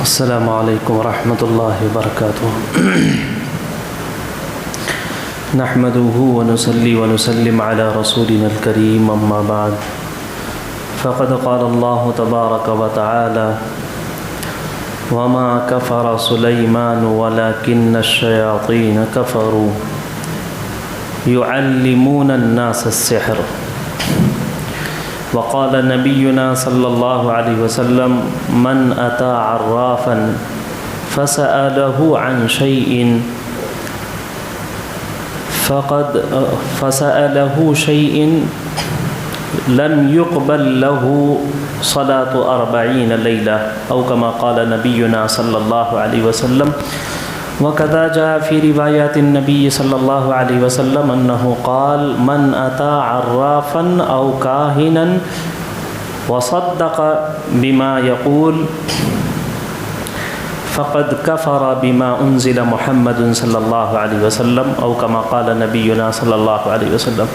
السلام علیکم ورحمۃ اللہ وبرکاتہ نحمده ونصلي ونسلم على رسولنا الكريم اما بعد فقد قال الله تبارك وتعالى وما كفر سليمان ولكن الشياطين كفروا يعلمون الناس السحر وقال نبينا صلى الله عليه وسلم من أتى عرافا فسأله عن شيء لم يقبل له صلاة 40 ليلة أو كما قال نبينا صلى الله عليه وسلم. وكذا جاء في روايات النبي صلى الله عليه وسلم أنه قال من أتى عرافا أو كاهنا وصدق بما يقول فقد كفر بما أنزل محمد صلى الله عليه وسلم أو كما قال نبينا صلى الله عليه وسلم.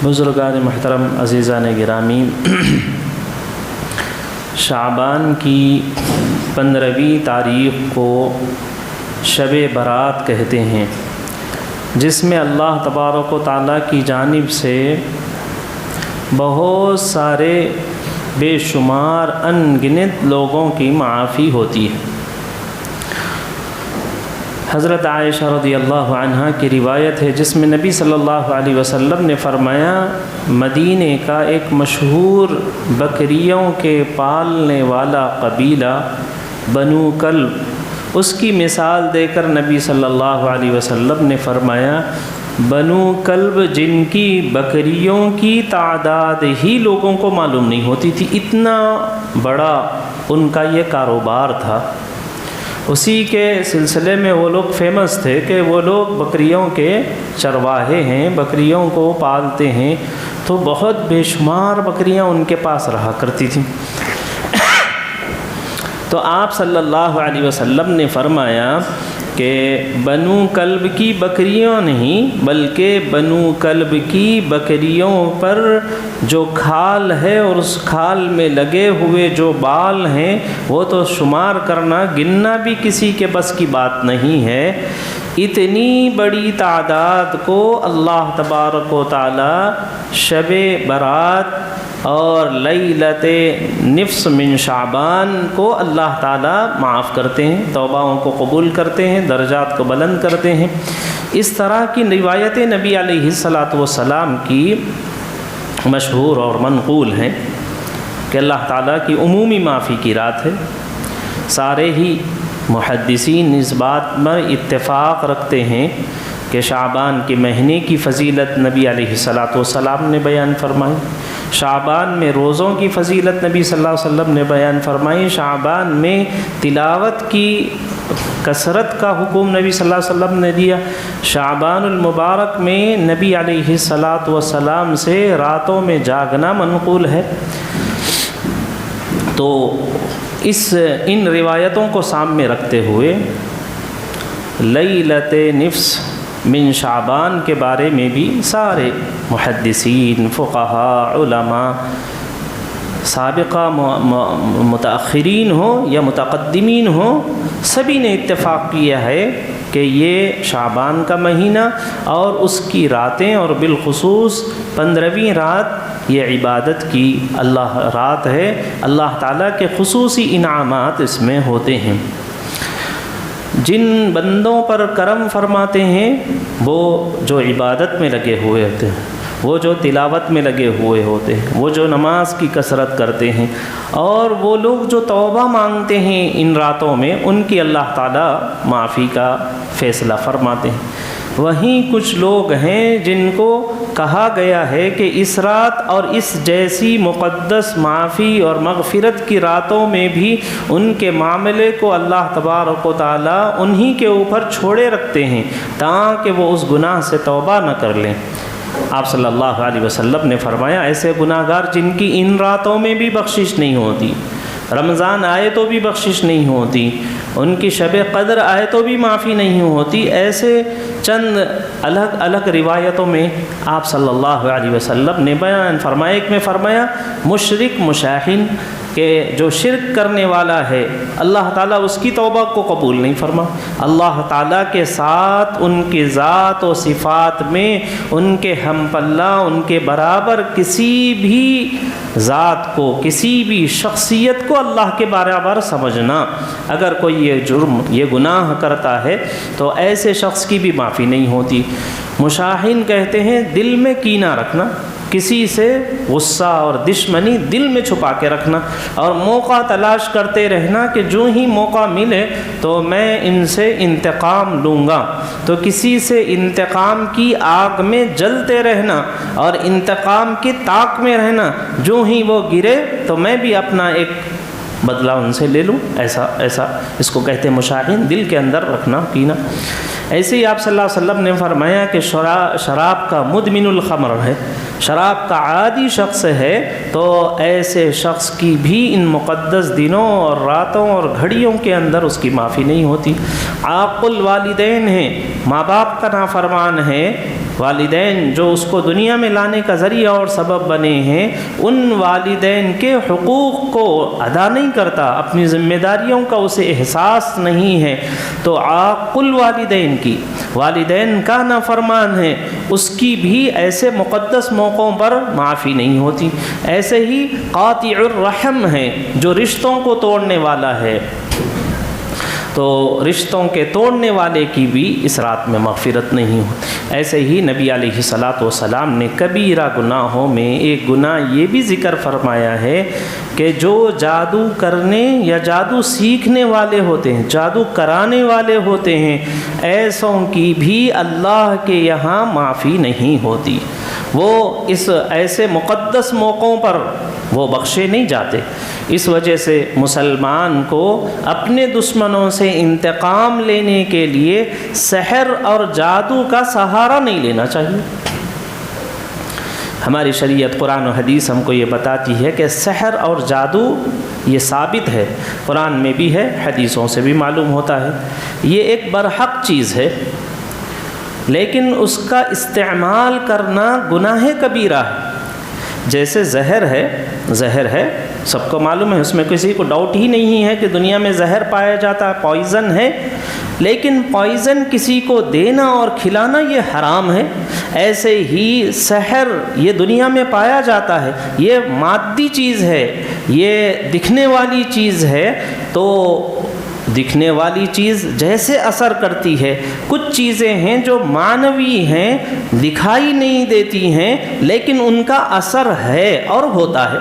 بزرگان محترم، عزیزان گرامی، شعبان کی 15ویں تاریخ کو شب برات کہتے ہیں، جس میں اللہ تبارک و تعالیٰ کی جانب سے بہت سارے بے شمار ان گنت لوگوں کی معافی ہوتی ہے. حضرت عائشہ رضی اللہ عنہا کی روایت ہے جس میں نبی صلی اللہ علیہ وسلم نے فرمایا، مدینے کا ایک مشہور بکریوں کے پالنے والا قبیلہ بنو کلب، اس کی مثال دے کر نبی صلی اللہ علیہ وسلم نے فرمایا، بنو کلب جن کی بکریوں کی تعداد ہی لوگوں کو معلوم نہیں ہوتی تھی، اتنا بڑا ان کا یہ کاروبار تھا. اسی کے سلسلے میں وہ لوگ فیمس تھے کہ وہ لوگ بکریوں کے چرواہے ہیں، بکریوں کو پالتے ہیں، تو بہت بے شمار بکریاں ان کے پاس رہا کرتی تھیں. تو آپ صلی اللہ علیہ وسلم نے فرمایا کہ بنو کلب کی بکریوں نہیں بلکہ بنو کلب کی بکریوں پر جو کھال ہے اور اس کھال میں لگے ہوئے جو بال ہیں وہ تو شمار کرنا گننا بھی کسی کے بس کی بات نہیں ہے. اتنی بڑی تعداد کو اللہ تبارک و تعالی شب برات اور لیلت نصف من شعبان کو اللہ تعالیٰ معاف کرتے ہیں، توباؤں کو قبول کرتے ہیں، درجات کو بلند کرتے ہیں. اس طرح کی روایتیں نبی علیہ السلام کی مشہور اور منقول ہیں کہ اللہ تعالیٰ کی عمومی معافی کی رات ہے. سارے ہی محدثین اس بات میں اتفاق رکھتے ہیں کہ شعبان کے مہینے کی فضیلت نبی علیہ السلام نے بیان فرمائی، شعبان میں روزوں کی فضیلت نبی صلی اللہ علیہ وسلم نے بیان فرمائی، شعبان میں تلاوت کی کثرت کا حکم نبی صلی اللہ علیہ وسلم نے دیا. شعبان المبارک میں نبی علیہ السلام سے راتوں میں جاگنا منقول ہے. تو ان روایتوں کو سامنے رکھتے ہوئے لیلت نصف من شعبان کے بارے میں بھی سارے محدثین، فقہاء، علماء، سابقہ متاخرین ہوں یا متقدمین ہوں، سبھی نے اتفاق کیا ہے کہ یہ شعبان کا مہینہ اور اس کی راتیں اور بالخصوص 15ویں رات یہ عبادت کی رات ہے. اللہ تعالیٰ کے خصوصی انعامات اس میں ہوتے ہیں. جن بندوں پر کرم فرماتے ہیں وہ جو عبادت میں لگے ہوئے ہوتے ہیں، وہ جو تلاوت میں لگے ہوئے ہوتے ہیں، وہ جو نماز کی کثرت کرتے ہیں، اور وہ لوگ جو توبہ مانگتے ہیں ان راتوں میں، ان کی اللہ تعالیٰ معافی کا فیصلہ فرماتے ہیں. وہیں کچھ لوگ ہیں جن کو کہا گیا ہے کہ اس رات اور اس جیسی مقدس معافی اور مغفرت کی راتوں میں بھی ان کے معاملے کو اللہ تبارک و تعالیٰ انہی کے اوپر چھوڑے رکھتے ہیں تاکہ وہ اس گناہ سے توبہ نہ کر لیں. آپ صلی اللہ علیہ وسلم نے فرمایا، ایسے گناہ گار جن کی ان راتوں میں بھی بخشش نہیں ہوتی، رمضان آئے تو بھی بخشش نہیں ہوتی، ان کی شب قدر آئے تو بھی معافی نہیں ہوتی، ایسے چند الگ الگ روایتوں میں آپ صلی اللہ علیہ وسلم نے بیان فرمایا. ایک میں فرمایا مشرک مشاہن کہ جو شرک کرنے والا ہے اللہ تعالیٰ اس کی توبہ کو قبول نہیں فرما۔ اللہ تعالیٰ کے ساتھ ان کی ذات و صفات میں ان کے ہم پلہ، ان کے برابر کسی بھی ذات کو، کسی بھی شخصیت کو اللہ کے برابر سمجھنا، اگر کوئی یہ جرم، یہ گناہ کرتا ہے تو ایسے شخص کی بھی معافی نہیں ہوتی۔ مشاہین کہتے ہیں دل میں کینہ رکھنا، کسی سے غصہ اور دشمنی دل میں چھپا کے رکھنا، اور موقع تلاش کرتے رہنا کہ جو ہی موقع ملے تو میں ان سے انتقام لوں گا، تو کسی سے انتقام کی آگ میں جلتے رہنا اور انتقام کی طاق میں رہنا، جو ہی وہ گرے تو میں بھی اپنا ایک بدلہ ان سے لے لوں، ایسا اس کو کہتے ہیں مشاہین، دل کے اندر رکھنا کینہ۔ ایسے ہی آپ صلی اللہ علیہ وسلم نے فرمایا کہ شراب کا مدمن الخمر ہے، شراب کا عادی شخص ہے، تو ایسے شخص کی بھی ان مقدس دنوں اور راتوں اور گھڑیوں کے اندر اس کی معافی نہیں ہوتی۔ عاق الوالدین ہیں، ماں باپ کا نافرمان ہے، والدین جو اس کو دنیا میں لانے کا ذریعہ اور سبب بنے ہیں، ان والدین کے حقوق کو ادا نہیں کرتا، اپنی ذمہ داریوں کا اسے احساس نہیں ہے، تو عاق الوالدین کی، والدین کا نافرمان ہے، اس کی بھی ایسے مقدس موقعوں پر معافی نہیں ہوتی۔ ایسے ہی قاطع الرحم ہے، جو رشتوں کو توڑنے والا ہے، تو رشتوں کے توڑنے والے کی بھی اس رات میں مغفرت نہیں ہوتی۔ ایسے ہی نبی علیہ الصلاۃ والسلام نے کبیرہ گناہوں میں ایک گناہ یہ بھی ذکر فرمایا ہے کہ جو جادو کرنے یا جادو سیکھنے والے ہوتے ہیں، جادو کرانے والے ہوتے ہیں، ایسوں کی بھی اللہ کے یہاں معافی نہیں ہوتی، وہ اس ایسے مقدس موقعوں پر وہ بخشے نہیں جاتے۔ اس وجہ سے مسلمان کو اپنے دشمنوں سے انتقام لینے کے لیے سحر اور جادو کا سہارا نہیں لینا چاہیے۔ ہماری شریعت قرآن و حدیث ہم کو یہ بتاتی ہے کہ سحر اور جادو یہ ثابت ہے، قرآن میں بھی ہے، حدیثوں سے بھی معلوم ہوتا ہے، یہ ایک برحق چیز ہے، لیکن اس کا استعمال کرنا گناہ کبیرہ ہے۔ جیسے زہر ہے، سب کو معلوم ہے، اس میں کسی کو ڈاؤٹ ہی نہیں ہے کہ دنیا میں زہر پایا جاتا ہے، پوائزن ہے، لیکن پوائزن کسی کو دینا اور کھلانا یہ حرام ہے۔ ایسے ہی سحر یہ دنیا میں پایا جاتا ہے، یہ مادی چیز ہے، یہ دکھنے والی چیز ہے، تو دکھنے والی چیز جیسے اثر کرتی ہے، کچھ چیزیں ہیں جو معنوی ہیں، دکھائی نہیں دیتی ہیں، لیکن ان کا اثر ہے اور ہوتا ہے۔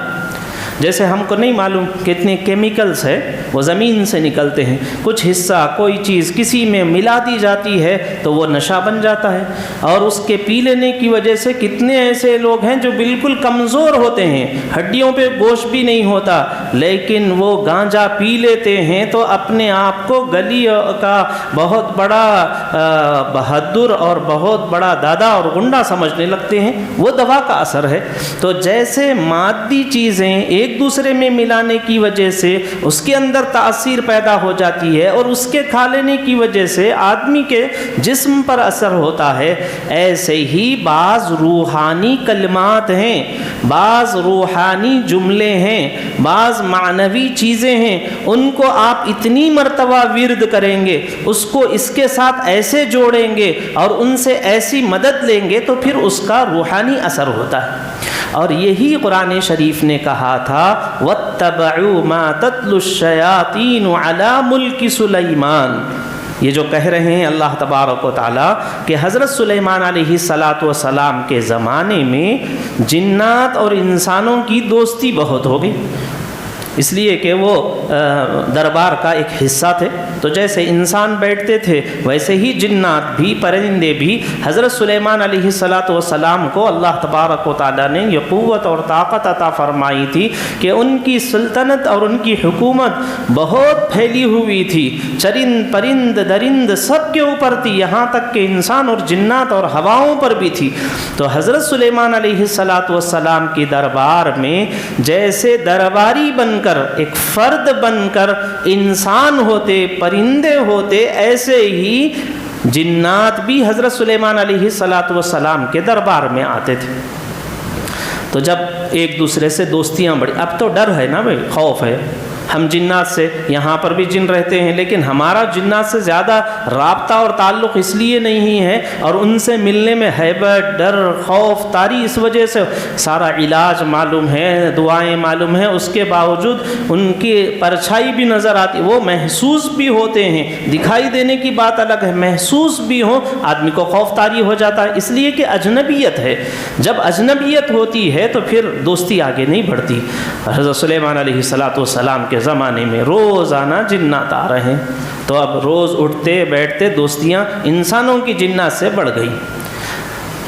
جیسے ہم کو نہیں معلوم کتنے کیمیکلز ہے وہ زمین سے نکلتے ہیں، کچھ حصہ کوئی چیز کسی میں ملا دی جاتی ہے تو وہ نشہ بن جاتا ہے، اور اس کے پی لینے کی وجہ سے کتنے ایسے لوگ ہیں جو بالکل کمزور ہوتے ہیں، ہڈیوں پہ گوشت بھی نہیں ہوتا، لیکن وہ گانجا پی لیتے ہیں تو اپنے آپ کو گلی کا بہت بڑا بہادر اور بہت بڑا دادا اور گنڈا سمجھنے لگتے ہیں، وہ دوا کا اثر ہے۔ تو جیسے مادی چیزیں ایک دوسرے میں ملانے کی وجہ سے اس کے اندر تاثیر پیدا ہو جاتی ہے اور اس کے کھا لینے کی وجہ سے آدمی کے جسم پر اثر ہوتا ہے، ایسے ہی بعض روحانی کلمات ہیں، بعض روحانی جملے ہیں، بعض معنوی چیزیں ہیں، ان کو آپ اتنی مرتبہ ورد کریں گے، اس کو اس کے ساتھ ایسے جوڑیں گے اور ان سے ایسی مدد لیں گے تو پھر اس کا روحانی اثر ہوتا ہے۔ اور یہی قرآن شریف نے کہا تھا وَاتَّبَعُوا مَا تَتْلُو الشَّيَاطِينُ عَلَى مُلْكِ سُلَيْمَانَ، یہ جو کہہ رہے ہیں اللہ تبارک و تعالیٰ کہ حضرت سلیمان علیہ السلام کے زمانے میں جنات اور انسانوں کی دوستی بہت ہو گئی، اس لیے کہ وہ دربار کا ایک حصہ تھے، تو جیسے انسان بیٹھتے تھے ویسے ہی جنات بھی، پرندے بھی حضرت سلیمان علیہ السلام کو اللہ تبارک و تعالیٰ نے یہ قوت اور طاقت عطا فرمائی تھی کہ ان کی سلطنت اور ان کی حکومت بہت پھیلی ہوئی تھی، چرند پرند درند سب کے اوپر تھی، یہاں تک کہ انسان اور جنات اور ہواؤں پر بھی تھی۔ تو حضرت سلیمان علیہ السلام کی دربار میں جیسے درباری بن کر، ایک فرد بن کر انسان ہوتے، پرندے ہوتے، ایسے ہی جنات بھی حضرت سلیمان علیہ السلام کے دربار میں آتے تھے۔ تو جب ایک دوسرے سے دوستیاں بڑھی، اب تو ڈر ہے نا بھائی، خوف ہے. ہم جنات سے، یہاں پر بھی جن رہتے ہیں لیکن ہمارا جنات سے زیادہ رابطہ اور تعلق اس لیے نہیں ہے، اور ان سے ملنے میں ہیبت، ڈر، خوف طاری اس وجہ سے. سارا علاج معلوم ہے، دعائیں معلوم ہیں، اس کے باوجود ان کی پرچھائی بھی نظر آتی، وہ محسوس بھی ہوتے ہیں. دکھائی دینے کی بات الگ ہے، محسوس بھی ہو آدمی کو خوف طاری ہو جاتا ہے، اس لیے کہ اجنبیت ہے. جب اجنبیت ہوتی ہے تو پھر دوستی آگے نہیں بڑھتی. حضرت سلیمان علیہ السلام کے زمانے میں روزانہ جنات آ رہے ہیں، تو اب روز اٹھتے بیٹھتے دوستیاں انسانوں کی جنات سے بڑھ گئی.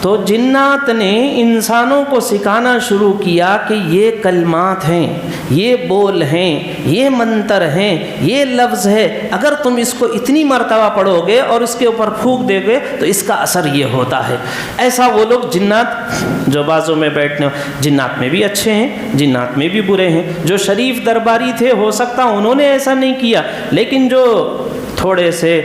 تو جنات نے انسانوں کو سکھانا شروع کیا کہ یہ کلمات ہیں، یہ بول ہیں، یہ منتر ہیں، یہ لفظ ہے، اگر تم اس کو اتنی مرتبہ پڑھو گے اور اس کے اوپر پھونک دے گے تو اس کا اثر یہ ہوتا ہے. ایسا وہ لوگ جنات جو بازوں میں بیٹھنے، جنات میں بھی اچھے ہیں، جنات میں بھی برے ہیں. جو شریف درباری تھے ہو سکتا انہوں نے ایسا نہیں کیا، لیکن جو تھوڑے سے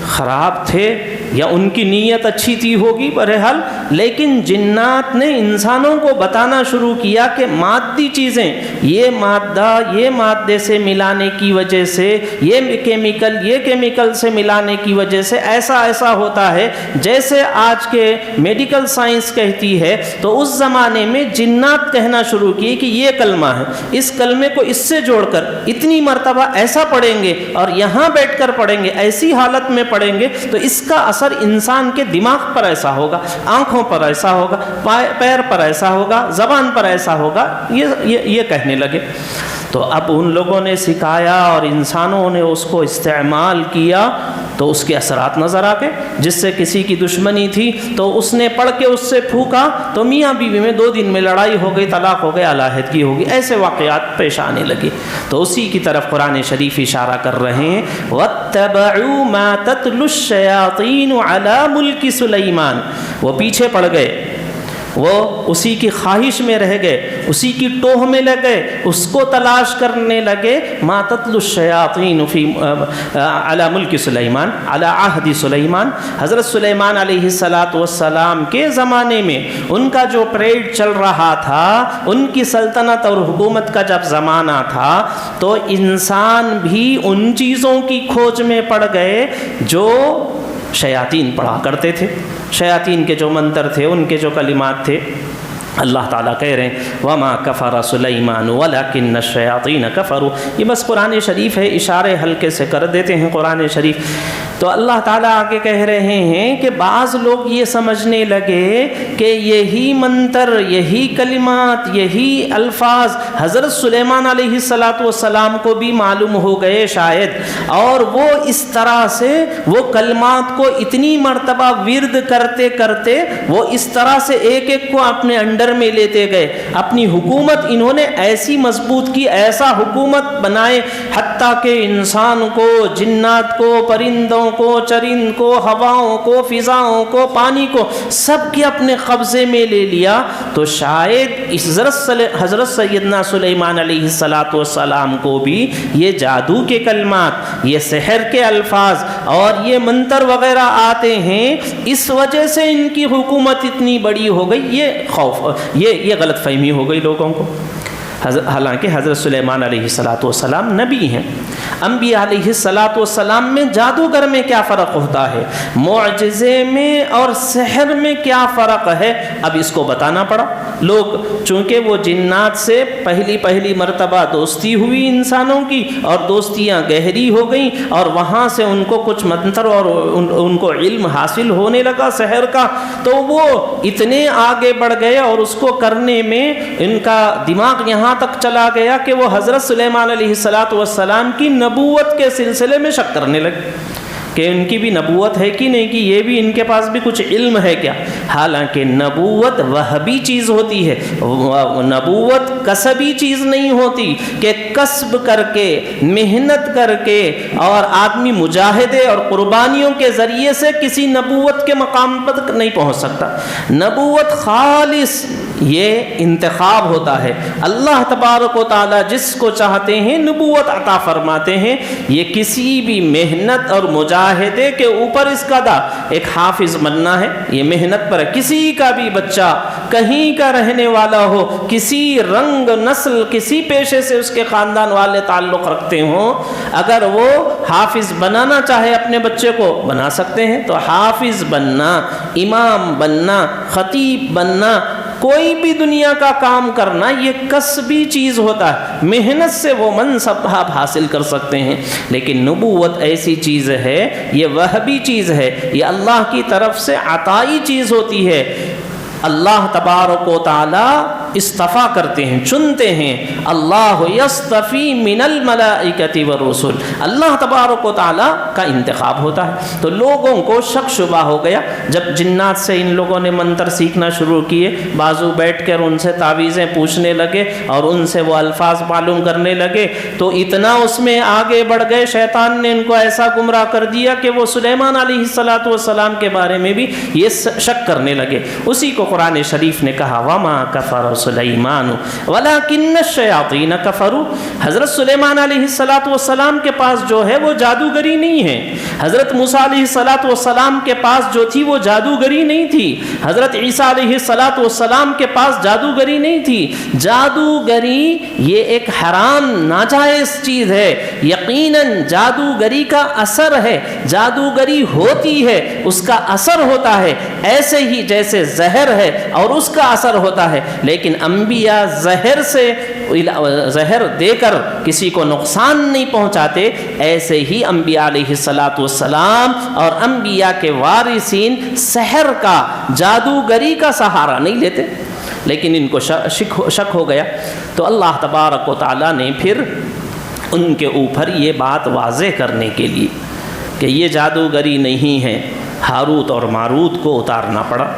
خراب تھے یا ان کی نیت اچھی تھی ہوگی بہرحال، لیکن جنات نے انسانوں کو بتانا شروع کیا کہ مادی چیزیں، یہ مادہ یہ مادے سے ملانے کی وجہ سے، یہ کیمیکل سے ملانے کی وجہ سے ایسا ہوتا ہے جیسے آج کے میڈیکل سائنس کہتی ہے. تو اس زمانے میں جنات کہنا شروع کیے کہ یہ کلمہ ہے، اس کلمے کو اس سے جوڑ کر اتنی مرتبہ ایسا پڑھیں گے اور یہاں بیٹھ کر پڑھیں گے، ایسی حالت میں پڑھیں گے تو اس کا اثر انسان کے دماغ پر ایسا ہوگا، آنکھوں پر ایسا ہوگا، پیر پر ایسا ہوگا، زبان پر ایسا ہوگا. یہ کہنے لگے. تو اب ان لوگوں نے سکھایا اور انسانوں نے اس کو استعمال کیا تو اس کے اثرات نظر آ گئے. جس سے کسی کی دشمنی تھی تو اس نے پڑھ کے اس سے پھونکا تو میاں بیوی میں 2 دن میں لڑائی ہو گئی، طلاق ہو گئی، علیحدگی ہوگی، ایسے واقعات پیش آنے لگے. تو اسی کی طرف قرآن شریف اشارہ کر رہے ہیں، وَاتَّبَعُوا مَا تَتْلُو الشَّيَاطِينُ عَلَى مُلْكِ سُلَيْمَانَ. وہ پیچھے پڑ گئے، وہ اسی کی خواہش میں رہ گئے، اسی کی ٹوہ میں لگ گئے، اس کو تلاش کرنے لگے. ما تتلو الشیاطین فی علی ملک سلیمان علی عہد سلیمان. حضرت سلیمان علیہ السلام کے زمانے میں ان کا جو پریڈ چل رہا تھا، ان کی سلطنت اور حکومت کا جب زمانہ تھا تو انسان بھی ان چیزوں کی کھوج میں پڑ گئے جو شیاطین پڑھا کرتے تھے. شیاطین کے جو منتر تھے، ان کے جو کلمات تھے. اللہ تعالیٰ کہہ رہے ہیں وَمَا كَفَرَ سُلَيْمَانُ وَلَكِنَّ الشَّيَاطِينَ كَفَرُوا. یہ بس قرآن شریف ہے، اشارے ہلکے سے کر دیتے ہیں قرآن شریف. تو اللہ تعالیٰ آگے کہہ رہے ہیں کہ بعض لوگ یہ سمجھنے لگے کہ یہی منتر، یہی کلمات، یہی الفاظ حضرت سلیمان علیہ السلام کو بھی معلوم ہو گئے شاید، اور وہ اس طرح سے وہ کلمات کو اتنی مرتبہ ورد کرتے کرتے وہ اس طرح سے ایک ایک کو اپنے انڈر میں لیتے گئے. اپنی حکومت انہوں نے ایسی مضبوط کی، ایسا حکومت بنائے حتیٰ کہ انسان کو، جنات کو، پرندوں کو، چرند کو، ہواؤں کو، فضاؤں کو، پانی کو، سب کے اپنے قبضے میں لے لیا. تو شاید حضرت سیدنا سلیمان علیہ السلام کو بھی یہ جادو کے کلمات، یہ سحر کے الفاظ اور یہ منتر وغیرہ آتے ہیں، اس وجہ سے ان کی حکومت اتنی بڑی ہو گئی. یہ خوف، یہ غلط فہمی ہو گئی لوگوں کو. حالانکہ حضرت سلیمان علیہ السلام نبی ہیں. انبیاء علیہ السلام میں جادوگر میں کیا فرق ہوتا ہے، معجزے میں اور سحر میں کیا فرق ہے، اب اس کو بتانا پڑا. لوگ چونکہ وہ جنات سے پہلی مرتبہ دوستی ہوئی انسانوں کی، اور دوستیاں گہری ہو گئیں، اور وہاں سے ان کو کچھ منتر اور ان کو علم حاصل ہونے لگا سحر کا، تو وہ اتنے آگے بڑھ گئے اور اس کو کرنے میں ان کا دماغ یہاں تک چلا گیا کہ وہ حضرت سلیمان علیہ السلام کی نبوت کے سلسلے میں شک کرنے لگے کہ ان کی بھی نبوت ہے کہ نہیں، کہ یہ بھی ان کے پاس بھی کچھ علم ہے کیا. حالانکہ نبوت وہبی چیز ہوتی ہے، نبوت کسبی چیز نہیں ہوتی کہ کسب کر کے، محنت کر کے اور آدمی مجاہدے اور قربانیوں کے ذریعے سے کسی نبوت کے مقام پر نہیں پہنچ سکتا. نبوت خالص یہ انتخاب ہوتا ہے۔ اللہ تبارک و تعالی جس کو چاہتے ہیں نبوت عطا فرماتے ہیں۔ یہ کسی بھی محنت اور مجاہدے کے اوپر اس کا ایک حافظ بننا ہے، یہ محنت پر ہے۔ کسی کا بھی بچہ کہیں کا رہنے والا ہو، کسی رنگ نسل کسی پیشے سے اس کے خاندان والے تعلق رکھتے ہوں، اگر وہ حافظ بنانا چاہے اپنے بچے کو بنا سکتے ہیں۔ تو حافظ بننا، امام بننا، خطیب بننا، کوئی بھی دنیا کا کام کرنا یہ کسبی چیز ہوتا ہے، محنت سے وہ منصب آپ حاصل کر سکتے ہیں۔ لیکن نبوت ایسی چیز ہے، یہ وہبی چیز ہے، یہ اللہ کی طرف سے عطائی چیز ہوتی ہے۔ اللہ تبارک و تعالی اصطفیٰ کرتے ہیں، چنتے ہیں۔ اللہ یصطفی من الملائکۃ والرسل، اللہ تبارک و تعالی کا انتخاب ہوتا ہے۔ تو لوگوں کو شک شبہ ہو گیا جب جنات سے ان لوگوں نے منتر سیکھنا شروع کیے، بازو بیٹھ کر ان سے تعویذیں پوچھنے لگے اور ان سے وہ الفاظ معلوم کرنے لگے، تو اتنا اس میں آگے بڑھ گئے، شیطان نے ان کو ایسا گمراہ کر دیا کہ وہ سلیمان علیہ السلام کے بارے میں بھی یہ شک کرنے لگے۔ اسی کو قرآن شریف نے کہا وَمَا كَفَرَ سُلَيْمَانُ وَلَكِنَّ الشَّيَاطِينَ كَفَرُوا۔ حضرت سلیمان علیہ السلام کے پاس جو ہے وہ جادوگری نہیں ہے، حضرت موسیٰ علیہ السلام کے پاس جو تھی وہ جادوگری نہیں تھی، حضرت عیسیٰ علیہ السلام کے پاس جادوگری نہیں تھی۔ جادوگری یہ ایک حرام ناجائز چیز ہے، یقیناً جادوگری کا اثر ہے، جادوگری ہوتی ہے، اس کا اثر ہوتا ہے، ایسے ہی جیسے زہر ہے اور اس کا اثر ہوتا ہے۔ لیکن انبیاء زہر دے کر کسی کو نقصان نہیں پہنچاتے، ایسے ہی انبیاء علیہ السلام اور انبیاء کے وارثین سحر کا، جادوگری کا سہارا نہیں لیتے۔ لیکن ان کو شک ہو گیا، تو اللہ تبارک و تعالیٰ نے پھر ان کے اوپر یہ بات واضح کرنے کے لیے کہ یہ جادوگری نہیں ہے، ہاروت اور ماروت کو اتارنا پڑا۔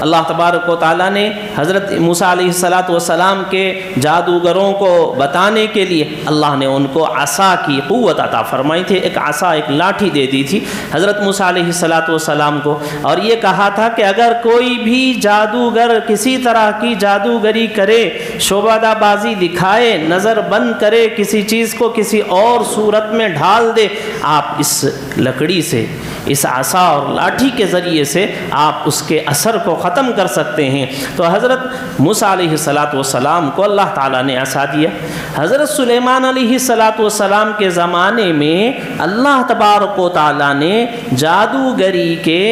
اللہ تبارک و تعالیٰ نے حضرت موسیٰ علیہ السلام کے جادوگروں کو بتانے کے لیے اللہ نے ان کو عصا کی قوت عطا فرمائی تھی، ایک عصا، ایک لاٹھی دے دی تھی حضرت موسیٰ علیہ السلام کو، اور یہ کہا تھا کہ اگر کوئی بھی جادوگر کسی طرح کی جادوگری کرے، شعبدہ بازی دکھائے، نظر بند کرے، کسی چیز کو کسی اور صورت میں ڈھال دے، آپ اس لکڑی سے، اس عصا اور لاٹھی کے ذریعے سے آپ اس کے اثر کو ختم کر سکتے ہیں۔ تو حضرت موسیٰ علیہ السلام کو اللہ تعالیٰ نے عصا دیا۔ حضرت سلیمان علیہ السلام کے زمانے میں اللہ تبارک و تعالیٰ نے جادوگری کے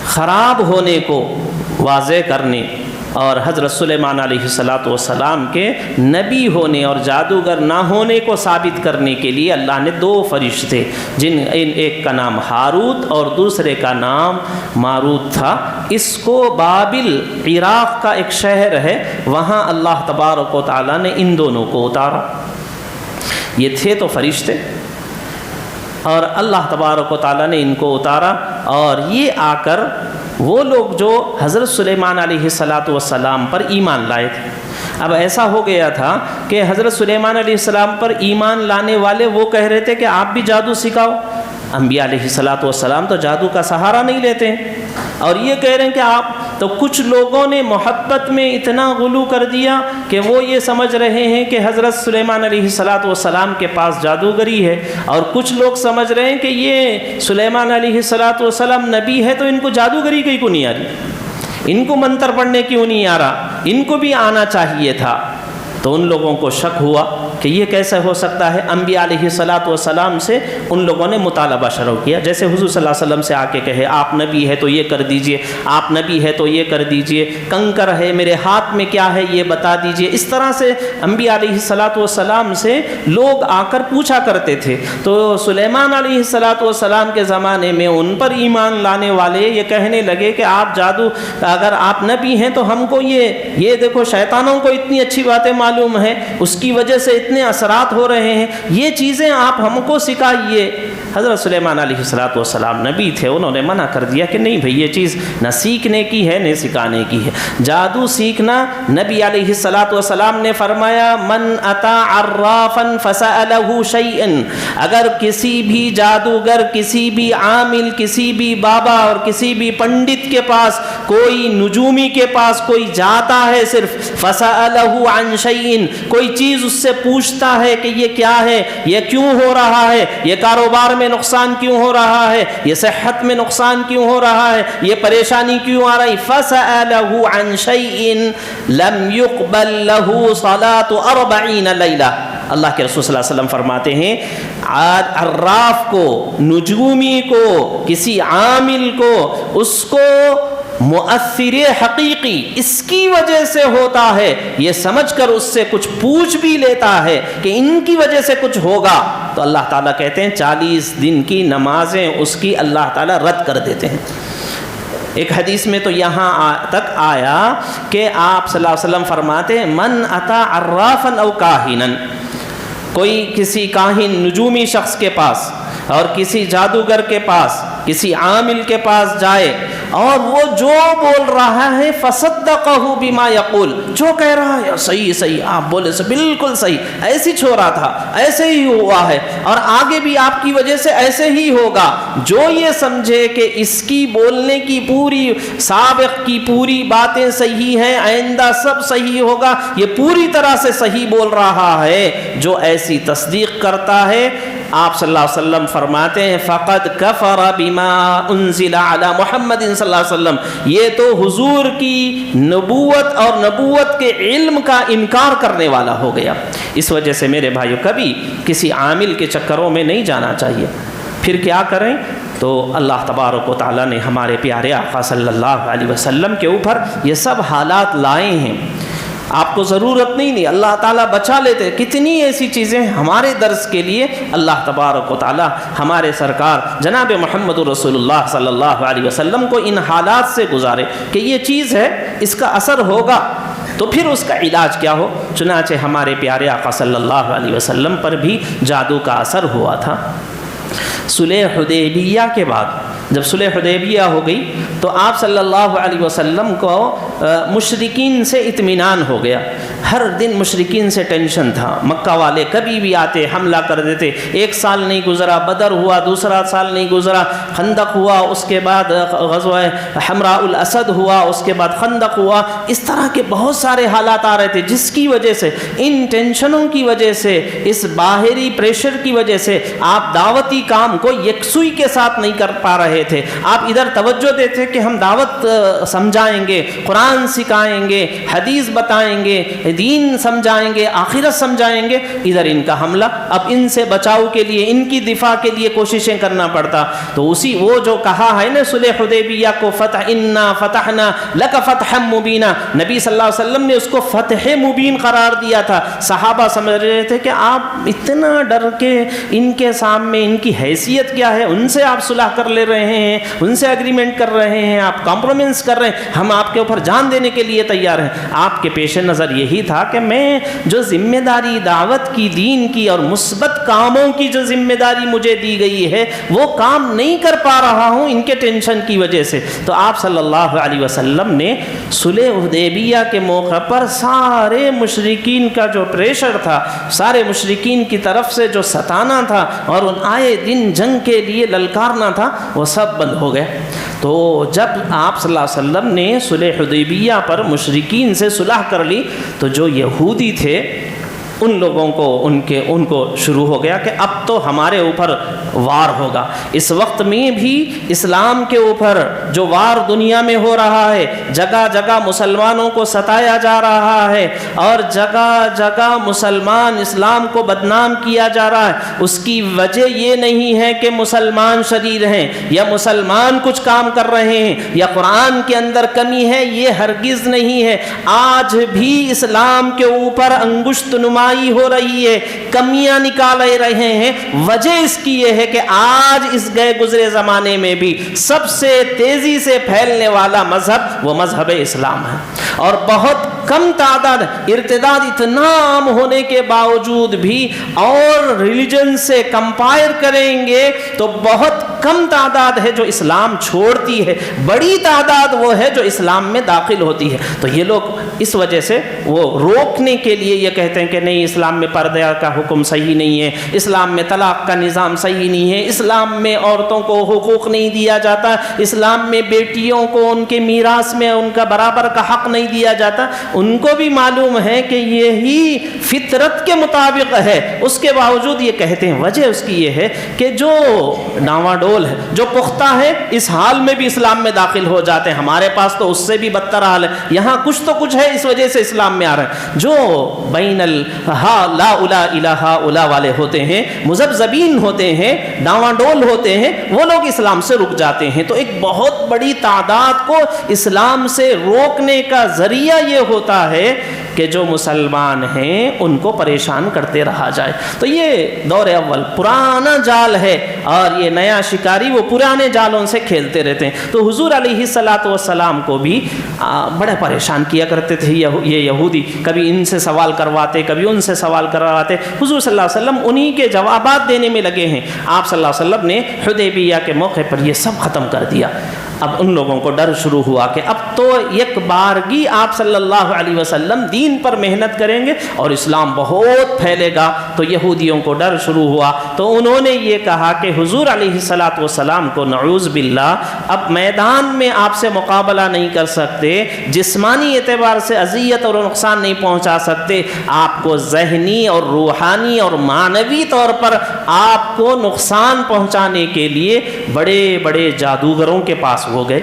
خراب ہونے کو واضح کرنے اور حضرت سلیمان علیہ السلام کے نبی ہونے اور جادوگر نہ ہونے کو ثابت کرنے کے لیے اللہ نے دو فرشتے، ایک کا نام ہاروت اور دوسرے کا نام ماروت تھا، اس کو بابل، عراق کا ایک شہر ہے، وہاں اللہ تبارک و تعالیٰ نے ان دونوں کو اتارا۔ یہ تھے تو فرشتے، اور اللہ تبارک و تعالیٰ نے ان کو اتارا، اور یہ آ کر وہ لوگ جو حضرت سلیمان علیہ السلام پر ایمان لائے تھے۔ اب ایسا ہو گیا تھا کہ حضرت سلیمان علیہ السلام پر ایمان لانے والے وہ کہہ رہے تھے کہ آپ بھی جادو سکھاؤ۔ انبیاء علیہ السلام تو جادو کا سہارا نہیں لیتے ہیں، اور یہ کہہ رہے ہیں کہ آپ، تو کچھ لوگوں نے محبت میں اتنا غلو کر دیا کہ وہ یہ سمجھ رہے ہیں کہ حضرت سلیمان علیہ السلام کے پاس جادوگری ہے، اور کچھ لوگ سمجھ رہے ہیں کہ یہ سلیمان علیہ السلام نبی ہے تو ان کو جادوگری کی کیوں نہیں آ رہی، ان کو منتر پڑھنے کیوں نہیں آ رہا، ان کو بھی آنا چاہیے تھا۔ تو ان لوگوں کو شک ہوا کہ یہ کیسے ہو سکتا ہے۔ انبیاء علیہ السلام سے ان لوگوں نے مطالبہ شروع کیا، جیسے حضور صلی اللہ علیہ وسلم سے آ کے کہے آپ نبی ہے تو یہ کر دیجئے، آپ نبی ہے تو یہ کر دیجئے، کنکر ہے میرے ہاتھ میں کیا ہے یہ بتا دیجئے۔ اس طرح سے انبیاء علیہ السلام سے لوگ آ کر پوچھا کرتے تھے۔ تو سلیمان علیہ السلام کے زمانے میں ان پر ایمان لانے والے یہ کہنے لگے کہ آپ جادو، اگر آپ نبی ہیں تو ہم کو یہ دیکھو شیطانوں کو اتنی اچھی باتیں معلوم ہے، اس کی وجہ سے اتنے اثرات ہو رہے ہیں، یہ چیزیں آپ ہم کو سکھائیے۔ حضرت سلیمان علیہ السلام نبی تھے، انہوں نے منع کر دیا کہ نہیں بھئی یہ چیز نہ سیکھنے کی ہے نہ سکھانے کی ہے۔ جادو سیکھنا، نبی علیہ السلام نے فرمایا من اتا عرافا فسألہ شیئا، اگر کسی بھی جادوگر، کسی بھی عامل، کسی بھی بابا اور کسی بھی پنڈت کے پاس، کوئی نجومی کے پاس کوئی جاتا ہے صرف، فسألہ عن شیئا، کوئی چیز اس سے پوچھتا ہے کہ یہ کیا ہے، یہ کیوں ہو رہا ہے، یہ کاروبار میں نقصان کیوں ہو رہا ہے، یہ صحت میں نقصان کیوں ہو رہا ہے، یہ پریشانی کیوں آ رہی، فسألہ عن شیئا لم يقبل له صلاة 40 لیلہ۔ اللہ کے رسول صلی اللہ علیہ وسلم فرماتے ہیں عراف کو، نجومی کو، کسی عامل کو، اس کو مؤثر حقیقی اس کی وجہ سے ہوتا ہے، یہ سمجھ کر اس سے کچھ پوچھ بھی لیتا ہے کہ ان کی وجہ سے کچھ ہوگا، تو اللہ تعالیٰ کہتے ہیں 40 دن کی نمازیں اس کی اللہ تعالیٰ رد کر دیتے ہیں۔ ایک حدیث میں تو یہاں تک آیا کہ آپ صلی اللہ علیہ وسلم فرماتے ہیں من اتا عرافا او کاہنا، کوئی کسی کاہن نجومی شخص کے پاس اور کسی جادوگر کے پاس، کسی عامل کے پاس جائے اور وہ جو بول رہا ہے فصدقہ بما یقول، جو کہہ رہا ہے صحیح صحیح، آپ بولے سے بالکل صحیح، ایسے ہی چھوڑا تھا، ایسے ہی ہوا ہے اور آگے بھی آپ کی وجہ سے ایسے ہی ہوگا، جو یہ سمجھے کہ اس کی بولنے کی پوری سابق کی پوری باتیں صحیح ہیں، آئندہ سب صحیح ہوگا، یہ پوری طرح سے صحیح بول رہا ہے، جو ایسی تصدیق کرتا ہے، آپ صلی اللہ علیہ وسلم فرماتے ہیں فقد کفر بما انزل علی محمد صلی اللہ علیہ وسلم، یہ تو حضور کی نبوت اور نبوت کے علم کا انکار کرنے والا ہو گیا۔ اس وجہ سے میرے بھائیو کبھی کسی عامل کے چکروں میں نہیں جانا چاہیے۔ پھر کیا کریں؟ تو اللہ تبارک و تعالیٰ نے ہمارے پیارے آقا صلی اللہ علیہ وسلم کے اوپر یہ سب حالات لائے ہیں، آپ کو ضرورت نہیں، اللہ تعالیٰ بچا لیتے۔ کتنی ایسی چیزیں ہمارے درس کے لیے اللہ تبارک و تعالیٰ ہمارے سرکار جناب محمد رسول اللہ صلی اللہ علیہ وسلم کو ان حالات سے گزارے کہ یہ چیز ہے، اس کا اثر ہوگا تو پھر اس کا علاج کیا ہو۔ چنانچہ ہمارے پیارے آقا صلی اللہ علیہ وسلم پر بھی جادو کا اثر ہوا تھا۔ صلح حدیبیہ کے بعد جب صلح حدیبیہ ہو گئی تو آپ صلی اللہ علیہ وسلم کو مشرکین سے اطمینان ہو گیا۔ ہر دن مشرکین سے ٹینشن تھا، مکہ والے کبھی بھی آتے حملہ کر دیتے، ایک سال نہیں گزرا بدر ہوا، دوسرا سال نہیں گزرا خندق ہوا، اس کے بعد غزوہ حمراء الاسد ہوا، اس کے بعد خندق ہوا، اس طرح کے بہت سارے حالات آ رہے تھے، جس کی وجہ سے ان ٹینشنوں کی وجہ سے، اس باہری پریشر کی وجہ سے آپ دعوتی کام کو یکسوئی کے ساتھ نہیں کر پا رہے تھے۔ آپ ادھر توجہ دیتے کہ ہم دعوت سمجھائیں گے، قرآن سکھائیں گے، حدیث بتائیں گے، دین سمجھائیں گے، آخرت سمجھائیں گے، ادھر ان کا حملہ، اب ان سے بچاؤ کے لیے، ان کی دفاع کے لیے کوششیں کرنا پڑتا۔ تو اسی وہ جو کہا ہے نا صلح حدیبیہ کو فتح انا فتحنا لک فتحا مبینا، نبی صلی اللہ علیہ وسلم نے اس کو فتح مبین قرار دیا تھا۔ صحابہ سمجھ رہے تھے کہ آپ اتنا ڈر کے ان کے سامنے، ان کی حیثیت کیا ہے، ان سے آپ صلح کر لے رہے ہیں، ان سے اگریمنٹ کر رہے ہیں، آپ کمپرومائز کر رہے ہیں، ہم آپ کے اوپر جان دینے کے لیے تیار ہیں۔ آپ کے پیش نظر یہی تھا کہ میں جو ذمہ داری دعوت کی، دین کی اور مثبت کاموں کی جو ذمہ داری مجھے دی گئی ہے وہ کام نہیں کر پا رہا ہوں ان کے ٹینشن کی وجہ سے۔ تو آپ صلی اللہ علیہ وسلم نے صلح حدیبیہ کے موقع پر سارے مشرکین کا جو پریشر تھا، سارے مشرکین کی طرف سے جو ستانا تھا اور ان آئے دن جنگ کے لیے للکارنا تھا، وہ سب بند ہو گئے۔ تو جب آپ صلی اللہ علیہ وسلم نے صلح حدیبیہ پر مشرکین سے صلح کر لی تو جو یہودی تھے ان لوگوں کو ان کو شروع ہو گیا کہ اب تو ہمارے اوپر وار ہوگا۔ اس وقت میں بھی اسلام کے اوپر جو وار دنیا میں ہو رہا ہے، جگہ جگہ مسلمانوں کو ستایا جا رہا ہے اور جگہ جگہ مسلمان اسلام کو بدنام کیا جا رہا ہے، اس کی وجہ یہ نہیں ہے کہ مسلمان شریر ہیں یا مسلمان کچھ کام کر رہے ہیں یا قرآن کے اندر کمی ہے، یہ ہرگز نہیں ہے۔ آج بھی اسلام کے اوپر انگشت نما برائی ہو رہی ہے، کمیاں نکال رہے ہیں، وجہ اس کی یہ ہے کہ آج اس گئے گزرے زمانے میں بھی سب سے تیزی سے پھیلنے والا مذہب وہ مذہب اسلام ہے، اور بہت کم تعداد، ارتداد اتنا عام ہونے کے باوجود بھی اور ریلیجن سے کمپائر کریں گے تو بہت کم تعداد ہے جو اسلام چھوڑتی ہے، بڑی تعداد وہ ہے جو اسلام میں داخل ہوتی ہے۔ تو یہ لوگ اس وجہ سے وہ روکنے کے لیے یہ کہتے ہیں کہ نہیں، اسلام میں پردہ کا حکم صحیح نہیں ہے، اسلام میں طلاق کا نظام صحیح نہیں ہے، اسلام میں عورتوں کو حقوق نہیں دیا جاتا، اسلام میں بیٹیوں کو ان کے میراث میں ان کا برابر کا حق نہیں دیا جاتا۔ ان کو بھی معلوم ہے کہ یہی فطرت کے مطابق ہے، اس کے باوجود یہ کہتے ہیں۔ وجہ اس کی یہ ہے کہ جو ڈاواں ڈول ہے، جو پختہ ہے، اس حال میں بھی اسلام میں داخل ہو جاتے ہیں۔ ہمارے پاس تو اس سے بھی بدتر حال ہے، یہاں کچھ تو کچھ ہے، اس وجہ سے اسلام میں آ رہے ہیں۔ جو بین لا الا الہ الا والے ہوتے ہیں، مذبذبین ہوتے ہیں، ڈاواں ڈول ہوتے ہیں، وہ لوگ اسلام سے رک جاتے ہیں۔ تو ایک بہت بڑی تعداد کو اسلام سے روکنے کا ذریعہ یہ ہوتا ہے کہ جو مسلمان ہیں ان کو پریشان کرتے رہا جائے۔ تو یہ دور اول پرانا جال ہے، اور یہ نیا شکاری وہ پرانے جالوں سے کھیلتے رہتے ہیں۔ تو حضور علیہ الصلوۃ والسلام کو بھی بڑے پریشان کیا کرتے تھے یہ یہودی، کبھی ان سے سوال کرواتے، کبھی ان سے سوال کرواتے۔ حضور صلی اللہ علیہ وسلم انہی کے جوابات دینے میں لگے ہیں۔ آپ صلی اللہ علیہ وسلم نے حدیبیہ کے موقع پر یہ سب ختم کر دیا۔ اب ان لوگوں کو ڈر شروع ہوا کہ اب تو یک بارگی آپ صلی اللہ علیہ وسلم دین پر محنت کریں گے اور اسلام بہت پھیلے گا۔ تو یہودیوں کو ڈر شروع ہوا، تو انہوں نے یہ کہا کہ حضور علیہ الصلوۃ والسلام کو نعوذ باللہ اب میدان میں آپ سے مقابلہ نہیں کر سکتے، جسمانی اعتبار سے اذیت اور نقصان نہیں پہنچا سکتے، آپ کو ذہنی اور روحانی اور معنوی طور پر آپ کو نقصان پہنچانے کے لیے بڑے بڑے جادوگروں کے پاس ہو گئے۔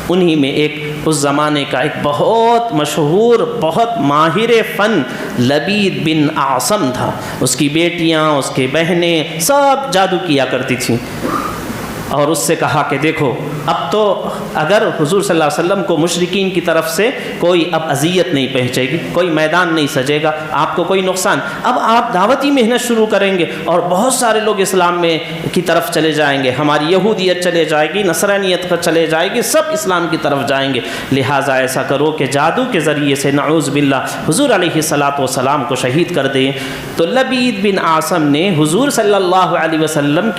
انہی میں ایک اس زمانے کا ایک بہت مشہور، بہت ماہر فن لبید بن اعصم تھا۔ اس کی بیٹیاں، اس کی بہنیں سب جادو کیا کرتی تھیں، اور اس سے کہا کہ دیکھو اب تو اگر حضور صلی اللہ علیہ وسلم کو مشرکین کی طرف سے کوئی اب اذیت نہیں پہنچے گی، کوئی میدان نہیں سجے گا، آپ کو کوئی نقصان، اب آپ دعوتی محنت شروع کریں گے اور بہت سارے لوگ اسلام میں کی طرف چلے جائیں گے، ہماری یہودیت چلے جائے گی، نصرانیت پر چلے جائے گی، سب اسلام کی طرف جائیں گے، لہٰذا ایسا کرو کہ جادو کے ذریعے سے نعوذ باللہ حضور علیہ الصلوۃ والسلام کو شہید کر دیں۔ تو لبید بن اعصم نے حضور صلی اللہ علیہ وسلم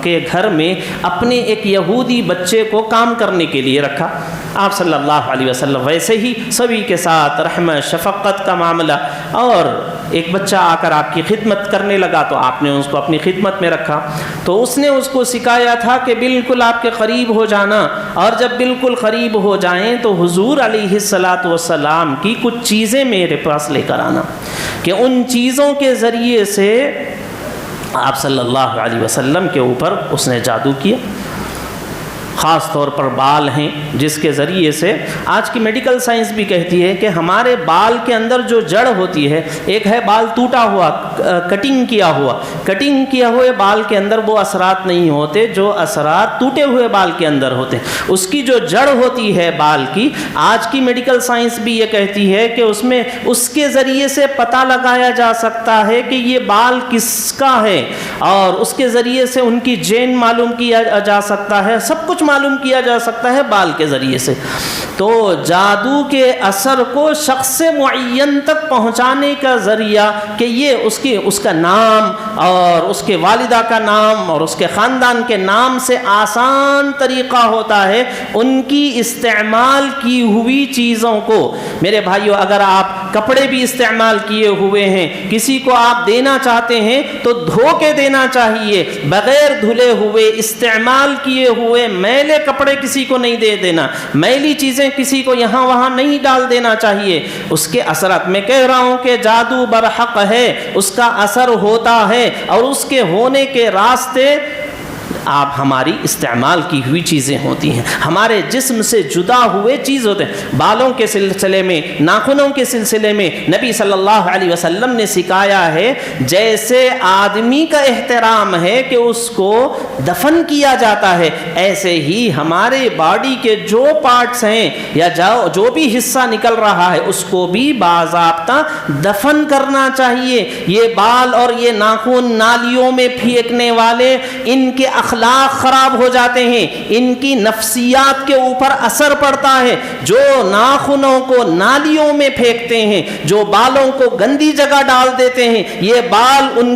کے گھر میں اپنے ایک یہودی بچے کو کام کرنے کے لیے رکھا۔ آپ صلی اللہ علیہ وسلم ویسے ہی سبھی کے ساتھ رحمت شفقت کا معاملہ، اور ایک بچہ آ کر آپ کی خدمت کرنے لگا تو آپ نے اس کو اپنی خدمت میں رکھا۔ تو اس نے اس کو سکھایا تھا کہ بالکل آپ کے قریب ہو جانا، اور جب بالکل قریب ہو جائیں تو حضور علیہ الصلوۃ والسلام کی کچھ چیزیں میرے پاس لے کر آنا، کہ ان چیزوں کے ذریعے سے آپ صلی اللہ علیہ وسلم کے اوپر اس نے جادو کیا۔ خاص طور پر بال ہیں، جس کے ذریعے سے آج کی میڈیکل سائنس بھی کہتی ہے کہ ہمارے بال کے اندر جو جڑ ہوتی ہے، ایک ہے بال ٹوٹا ہوا، کٹنگ کیا ہوئے بال کے اندر وہ اثرات نہیں ہوتے جو اثرات ٹوٹے ہوئے بال کے اندر ہوتے ہیں۔ اس کی جو جڑ ہوتی ہے بال کی، آج کی میڈیکل سائنس بھی یہ کہتی ہے کہ اس میں اس کے ذریعے سے پتہ لگایا جا سکتا ہے کہ یہ بال کس کا ہے، اور اس کے ذریعے سے ان کی جین معلوم کیا جا سکتا ہے، سب کچھ معلوم کیا جا سکتا ہے بال کے ذریعے سے۔ تو جادو کے اثر کو شخص معین تک پہنچانے کا ذریعہ کہ یہ اس کا نام اور اس کے والدہ کا نام اور اس کے خاندان کے نام سے آسان طریقہ ہوتا ہے ان کی استعمال کی ہوئی چیزوں کو۔ میرے بھائیو، اگر آپ کپڑے بھی استعمال کیے ہوئے ہیں، کسی کو آپ دینا چاہتے ہیں تو دھو کے دینا چاہیے، بغیر دھلے ہوئے استعمال کیے ہوئے میلے کپڑے کسی کو نہیں دے دینا، میلی چیزیں کسی کو یہاں وہاں نہیں ڈال دینا چاہیے۔ اس کے اثرات، میں کہہ رہا ہوں کہ جادو برحق ہے، اس کا اثر ہوتا ہے، اور اس کے ہونے کے راستے آپ ہماری استعمال کی ہوئی چیزیں ہوتی ہیں، ہمارے جسم سے جدا ہوئے چیز ہوتے ہیں۔ بالوں کے سلسلے میں، ناخنوں کے سلسلے میں نبی صلی اللہ علیہ وسلم نے سکھایا ہے جیسے آدمی کا احترام ہے کہ اس کو دفن کیا جاتا ہے، ایسے ہی ہمارے باڈی کے جو پارٹس ہیں یا جو بھی حصہ نکل رہا ہے اس کو بھی باضابطہ دفن کرنا چاہیے۔ یہ بال اور یہ ناخن نالیوں میں پھینکنے والے، ان کے اخلاق خراب ہو جاتے ہیں، ان کی نفسیات کے اوپر اثر پڑتا ہے۔ جو ناخنوں کو نالیوں میں پھینکتے ہیں، جو بالوں کو گندی جگہ ڈال دیتے ہیں، یہ بال ان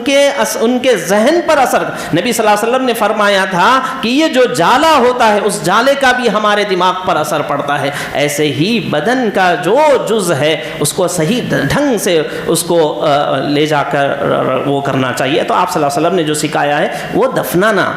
کے ذہن پر اثر۔ نبی صلی اللہ علیہ وسلم نے فرمایا تھا کہ یہ جو جالا ہوتا ہے اس جالے کا بھی ہمارے دماغ پر اثر پڑتا ہے۔ ایسے ہی بدن کا جو جز ہے اس کو صحیح ڈھنگ سے اس کو لے جا کر وہ کرنا چاہیے۔ تو آپ صلی اللہ علیہ وسلم نے جو سکھایا ہے وہ دفنانا،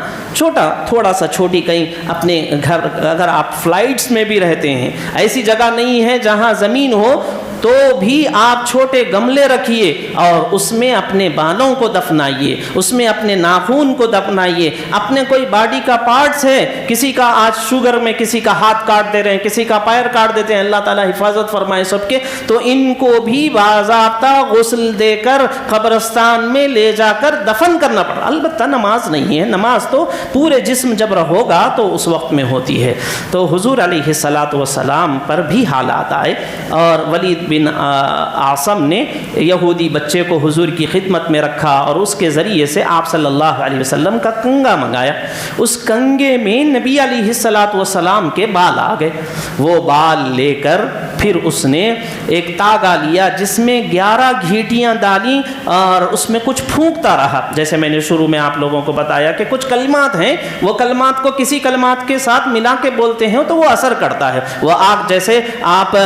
تھوڑا سا چھوٹی کہیں اپنے گھر، اگر آپ فلائٹس میں بھی رہتے ہیں، ایسی جگہ نہیں ہے جہاں زمین ہو تو بھی آپ چھوٹے گملے رکھیے اور اس میں اپنے بالوں کو دفنائیے، اس میں اپنے ناخون کو دفنائیے۔ اپنے کوئی باڈی کا پارٹس ہے، کسی کا آج شوگر میں کسی کا ہاتھ کاٹ دے رہے ہیں، کسی کا پیر کاٹ دیتے ہیں، اللہ تعالیٰ حفاظت فرمائے سب کے، تو ان کو بھی باضابطہ غسل دے کر قبرستان میں لے جا کر دفن کرنا پڑا۔ البتہ نماز نہیں ہے، نماز تو پورے جسم جب ہوگا تو اس وقت میں ہوتی ہے۔ تو حضور علیہ الصلاۃ والسلام پر بھی حالات آئے، اور ولید بن عاصم نے یہودی بچے کو حضور کی خدمت میں رکھا اور اس کے ذریعے سے آپ صلی اللہ علیہ وسلم کا کنگا منگایا۔ اس کنگے میں نبی علیہ الصلاۃ والسلام کے بال آ گئے۔ وہ بال لے کر پھر اس نے ایک تاگا لیا جس میں 11 گھیٹیاں ڈالیں اور اس میں کچھ پھونکتا رہا۔ جیسے میں نے شروع میں آپ لوگوں کو بتایا کہ کچھ کلمات ہیں، وہ کلمات کو کسی کلمات کے ساتھ ملا کے بولتے ہیں تو وہ اثر کرتا ہے۔ وہ آگ، جیسے آپ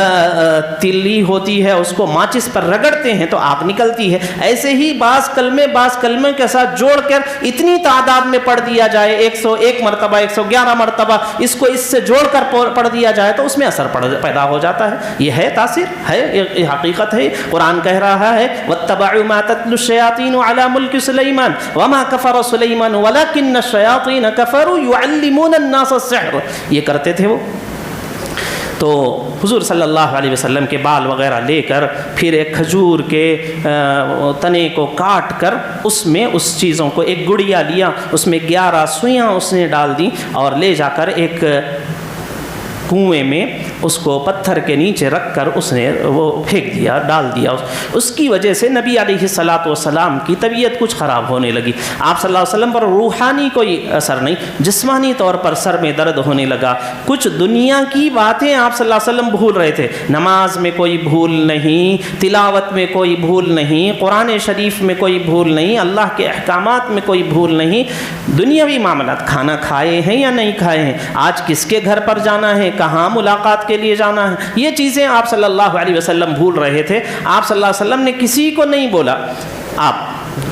تلی ہوتی ہے اس کو ماچس پر رگڑتے ہیں تو آگ نکلتی ہے، ایسے ہی بعض کلمے کے ساتھ جوڑ کر اتنی تعداد میں پڑھ دیا جائے، 101 مرتبہ، 111 مرتبہ اس کو اس سے جوڑ کر پڑھ دیا جائے تو اس میں اثر پیدا ہو جاتا ہے۔ یہ ہے تاثیر ہے، یہ حقیقت ہے۔ قرآن کہہ رہا ہے وَاتَّبَعُوا مَا تَتْلُو الشَّيَاطِينُ عَلَى مُلْكِ سُلَيْمَانَ وَمَا كَفَرَ سُلَيْمَانُ وَلَكِنَّ الشَّيَاطِينَ كَفَرُوا يُعَلِّمُونَ النَّاسَ السِّحْرَ، یہ کرتے تھے وہ۔ تو حضور صلی اللہ علیہ وسلم کے بال وغیرہ لے کر پھر ایک کھجور کے تنے کو کاٹ کر اس میں اس چیزوں کو، ایک گڑیا لیا، اس میں 11 سوئیاں اس نے ڈال دیں اور لے جا کر ایک کنویں میں اس کو پتھر کے نیچے رکھ کر اس نے وہ پھینک دیا، ڈال دیا۔ اس کی وجہ سے نبی علیہ الصلاۃ والسلام کی طبیعت کچھ خراب ہونے لگی۔ آپ صلی اللہ علیہ وسلم پر روحانی کوئی اثر نہیں، جسمانی طور پر سر میں درد ہونے لگا۔ کچھ دنیا کی باتیں آپ صلی اللہ علیہ وسلم بھول رہے تھے، نماز میں کوئی بھول نہیں، تلاوت میں کوئی بھول نہیں، قرآن شریف میں کوئی بھول نہیں، اللہ کے احکامات میں کوئی بھول نہیں، دنیاوی معاملات، کھانا کھائے ہیں یا نہیں کھائے ہیں، آج کس کے گھر پر جانا ہے، کہاں ملاقات کے لیے جانا ہے، یہ چیزیں آپ صلی اللہ علیہ وسلم بھول رہے تھے۔ آپ صلی اللہ علیہ وسلم نے کسی کو نہیں بولا، آپ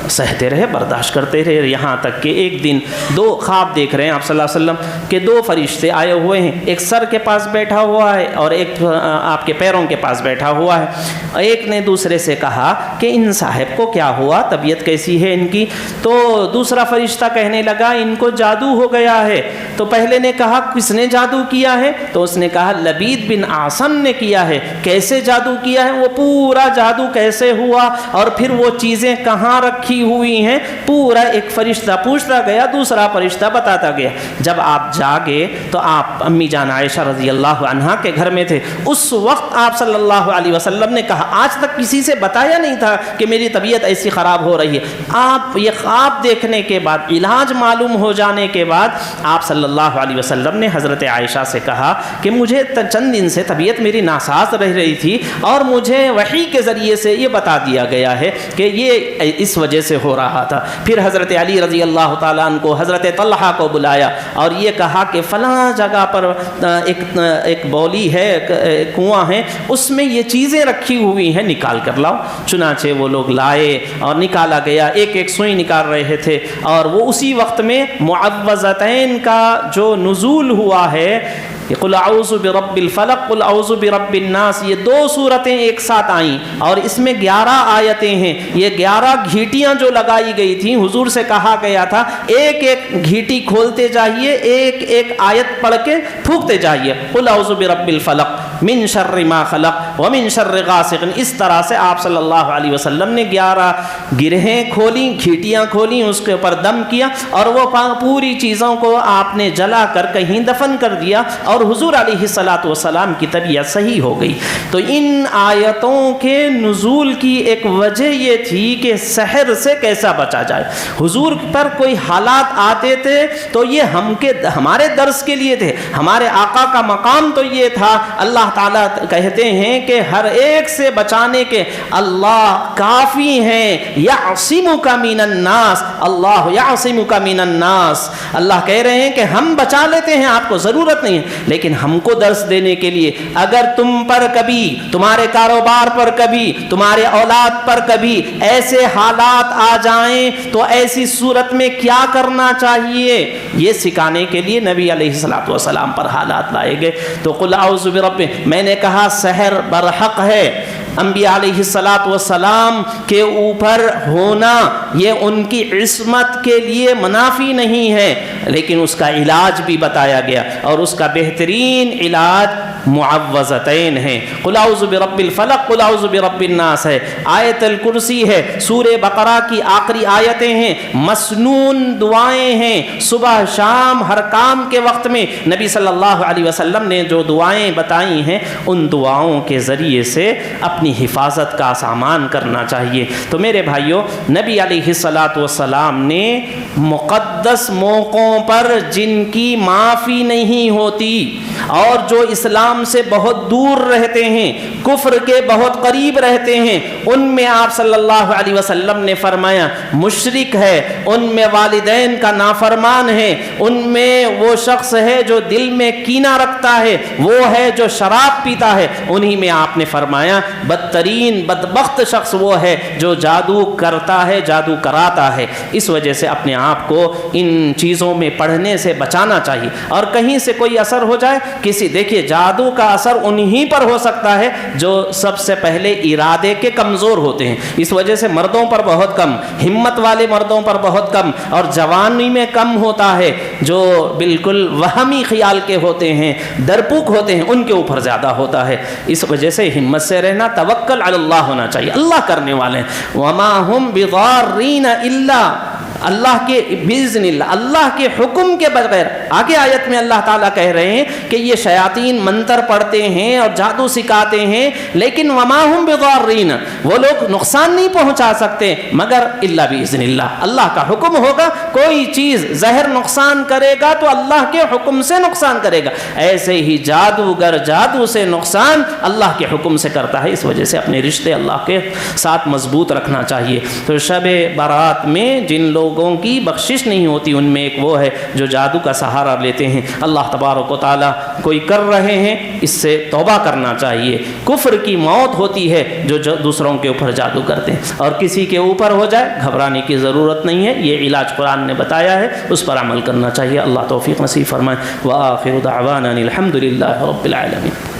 سہتے رہے، برداشت کرتے رہے، یہاں تک کہ ایک دن 2 خواب دیکھ رہے ہیں آپ صلی اللہ علیہ وسلم کہ 2 فرشتے آئے ہوئے ہیں، ایک سر کے پاس بیٹھا ہوا ہے اور ایک آپ کے پیروں کے پاس بیٹھا ہوا ہے۔ ایک نے دوسرے سے کہا کہ ان صاحب کو کیا ہوا، طبیعت کیسی ہے ان کی؟ تو دوسرا فرشتہ کہنے لگا ان کو جادو ہو گیا ہے۔ تو پہلے نے کہا کس نے جادو کیا ہے؟ تو اس نے کہا لبید بن عاصم نے کیا ہے۔ کیسے جادو کیا ہے؟ وہ پورا جادو کیسے ہوا اور پھر وہ چیزیں کہاں رکھی ہوئی ہیں، پورا ایک فرشتہ پوچھتا گیا، دوسرا فرشتہ بتاتا گیا۔ جب آپ جاگے تو آپ امی جان عائشہ رضی اللہ عنہا کے گھر میں تھے، اس وقت آپ صلی اللہ علیہ وسلم نے کہا آج تک کسی سے بتایا نہیں تھا کہ میری طبیعت ایسی خراب ہو رہی ہے۔ آپ یہ خواب دیکھنے کے بعد، علاج معلوم ہو جانے کے بعد، آپ صلی اللہ علیہ وسلم نے حضرت عائشہ سے کہا کہ مجھے چند دن سے طبیعت میری ناساز رہ رہی تھی اور مجھے وحی کے ذریعے سے یہ بتا دیا گیا ہے کہ یہ اس وجہ سے ہو رہا تھا۔ پھر حضرت علی رضی اللہ تعالیٰ عنہ کو، حضرت طلحہ کو بلایا اور یہ کہا کہ فلاں جگہ پر ایک بولی ہے، کنواں ہے، اس میں یہ چیزیں رکھی ہوئی ہیں، نکال کر لاؤ۔ چنانچہ وہ لوگ لائے اور نکالا گیا، ایک سوئی نکال رہے تھے، اور وہ اسی وقت میں معوذتین کا جو نزول ہوا ہے یہ قل اعوذ برب الفلق قل اعوذ برب الناس، یہ دو صورتیں ایک ساتھ آئیں اور اس میں 11 آیتیں ہیں. یہ 11 گھیٹیاں جو لگائی گئی تھیں، حضور سے کہا گیا تھا ایک ایک گھیٹی کھولتے جائیے، ایک ایک آیت پڑھ کے پھونکتے جائیے. قل اعوذ برب الفلق من شر ما خلق ومن شر غاسق. اس طرح سے آپ صلی اللہ علیہ وسلم نے 11 گرہیں کھولیں، گھیٹیاں کھولیں، اس کے اوپر دم کیا اور وہ پوری چیزوں کو آپ نے جلا کر کہیں دفن کر دیا اور حضور علیہ الصلوۃ والسلام کی طبیعت صحیح ہو گئی. تو ان آیتوں کے نزول کی ایک وجہ یہ تھی کہ سحر سے کیسا بچا جائے. حضور پر کوئی حالات آتے تھے تو یہ ہمارے درس کے لیے تھے. ہمارے آقا کا مقام تو یہ تھا. اللہ تعالیٰ کہتے ہیں کہ ہر ایک سے بچانے کے اللہ کافی ہیں. یعصمک من الناس، اللہ یعصمک من الناس. اللہ کہہ رہے ہیں کہ ہم بچا لیتے ہیں، آپ کو ضرورت نہیں ہے، لیکن ہم کو درس دینے کے لیے اگر تم پر کبھی، تمہارے کاروبار پر کبھی، تمہارے اولاد پر کبھی ایسے حالات آ جائیں تو ایسی صورت میں کیا کرنا چاہیے، یہ سکھانے کے لیے نبی علیہ الصلوۃ والسلام پر حالات لائے گئے. تو قل اعوذ برب، میں نے کہا سحر برحق ہے. انبیاء علیہ الصلوۃ والسلام کے اوپر ہونا یہ ان کی عصمت کے لیے منافی نہیں ہے، لیکن اس کا علاج بھی بتایا گیا اور اس کا بہترین علاج معوذتین ہیں. قل اعوذ برب الفلق قل اعوذ برب الناس ہے، آیت الکرسی ہے، سورہ بقرہ کی آخری آیتیں ہیں، مسنون دعائیں ہیں. صبح شام ہر کام کے وقت میں نبی صلی اللہ علیہ وسلم نے جو دعائیں بتائی ہیں ان دعاؤں کے ذریعے سے اپنی حفاظت کا سامان کرنا چاہیے. تو میرے بھائیوں، نبی علیہ الصلوۃ والسلام نے مقدس موقعوں پر جن کی معافی نہیں ہوتی اور جو اسلام سے بہت دور رہتے ہیں، کفر کے بہت قریب رہتے ہیں، ان میں آپ صلی اللہ علیہ وسلم نے فرمایا مشرک ہے، ان میں والدین کا نافرمان ہے، ان میں وہ شخص ہے جو دل میں کینہ رکھتا ہے، وہ ہے جو شراب پیتا ہے. انہی میں آپ نے فرمایا بدترین بدبخت شخص وہ ہے جو جادو کرتا ہے، جادو کراتا ہے. اس وجہ سے اپنے آپ کو ان چیزوں میں پڑھنے سے بچانا چاہیے. اور کہیں سے کوئی اثر ہو جائے دیکھیے جادو کا اثر انہی پر ہو سکتا ہے جو سب سے پہلے ارادے کے کمزور ہوتے ہیں. اس وجہ سے مردوں پر بہت کم، ہمت والے مردوں پر بہت کم، اور جوانی میں کم ہوتا ہے. جو بالکل وہمی خیال کے ہوتے ہیں، ڈرپوک ہوتے ہیں، ان کے اوپر زیادہ ہوتا ہے. اس وجہ سے ہمت سے رہنا، توکل علی اللہ ہونا چاہیے. اللہ کرنے والے ہیں. وما هم بضارین الا، اللہ کے باذن اللہ، اللہ کے حکم کے بغیر. آگے آیت میں اللہ تعالیٰ کہہ رہے ہیں کہ یہ شیاطین منتر پڑھتے ہیں اور جادو سکھاتے ہیں، لیکن وما هم بضارین، وہ لوگ نقصان نہیں پہنچا سکتے مگر الا باذن اللہ. اللہ کا حکم ہوگا. کوئی چیز زہر نقصان کرے گا تو اللہ کے حکم سے نقصان کرے گا. ایسے ہی جادوگر جادو سے نقصان اللہ کے حکم سے کرتا ہے. اس وجہ سے اپنے رشتے اللہ کے ساتھ مضبوط رکھنا چاہیے. تو شب برات میں جن لوگوں کی بخشش نہیں ہوتی ان میں ایک وہ ہے جو جادو کا سہارا لیتے ہیں. اللہ تبارک و تعالیٰ کوئی کر رہے ہیں اس سے توبہ کرنا چاہیے. کفر کی موت ہوتی ہے جو دوسروں کے اوپر جادو کرتے ہیں، اور کسی کے اوپر ہو جائے گھبرانے کی ضرورت نہیں ہے. یہ علاج قرآن نے بتایا ہے، اس پر عمل کرنا چاہیے. اللہ توفیق نصیب فرمائے. وآخر دعوانا الحمد للہ رب العالمین.